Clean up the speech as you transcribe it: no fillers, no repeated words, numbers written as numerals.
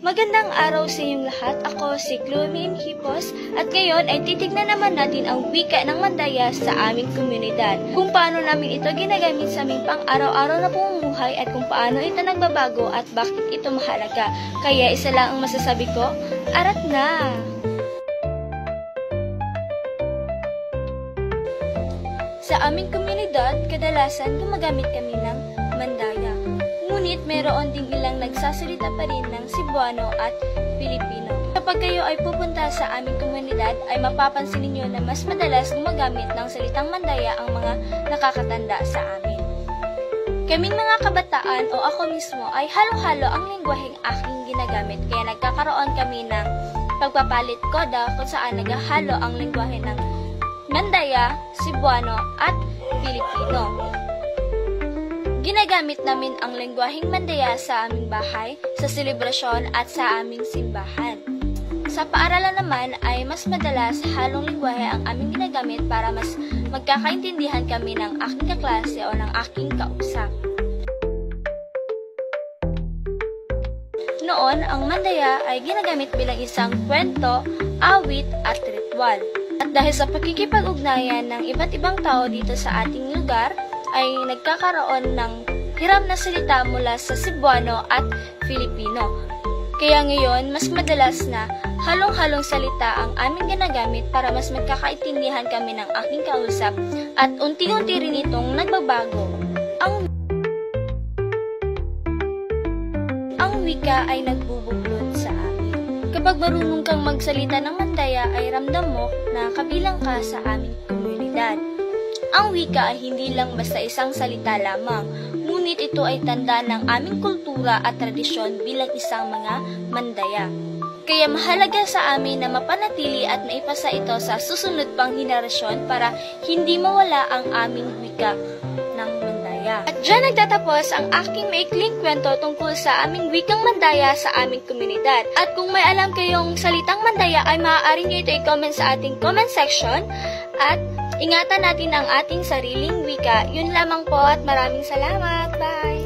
Magandang araw sa inyong lahat. Ako si Chloe Hipos at ngayon ay titignan naman natin ang wika ng Mandaya sa aming komunidad. Kung paano namin ito ginagamit sa aming pang-araw-araw na pamumuhay at kung paano ito nagbabago at bakit ito mahalaga. Kaya isa lang ang masasabi ko, arat na! Sa aming komunidad, kadalasan gumagamit kami ng Mandaya. Ngunit mayroon ding ilang nagsasalita pa rin ng Cebuano at Filipino. Kapag kayo ay pupunta sa aming komunidad, ay mapapansin niyo na mas madalas gumagamit ng salitang Mandaya ang mga nakakatanda sa amin. Kaming mga kabataan o ako mismo ay halo-halo ang lengguwaheng aking ginagamit, kaya nagkakaroon kami ng pagpapalit koda kung saan naghahalo ang lengguwahe ng Mandaya, Cebuano at Filipino. Ginagamit namin ang lengguwaheng Mandaya sa aming bahay, sa selebrasyon at sa aming simbahan. Sa paaralan naman ay mas madalas halong lengguwahe ang aming ginagamit para mas magkakaintindihan kami ng aking kaklase o ng aking kausap. Noon, ang Mandaya ay ginagamit bilang isang kwento, awit at ritual. At dahil sa pakikipag-ugnayan ng iba't ibang tao dito sa ating lugar, ay nagkakaroon ng hiram na salita mula sa Cebuano at Filipino. Kaya ngayon, mas madalas na halong-halong salita ang aming ginagamit para mas magkakaintindihan kami ng aking kausap at unti-unti rin itong nagbabago. Ang wika ay nagbubuklod sa amin. Kapag marunong kang magsalita ng Mandaya ay ramdam mo na kabilang ka sa aming komunidad. Ang wika ay hindi lang basta isang salita lamang, ngunit ito ay tanda ng aming kultura at tradisyon bilang isang mga Mandaya. Kaya mahalaga sa amin na mapanatili at maipasa ito sa susunod pang henerasyon para hindi mawala ang aming wika ng Mandaya. At dyan nagtatapos ang aking maikling kwento tungkol sa aming wikang Mandaya sa aming komunidad. At kung may alam kayong salitang Mandaya ay maaari nyo ito i-comment sa ating comment section at ingatan natin ang ating sariling wika. Yun lamang po at maraming salamat. Bye!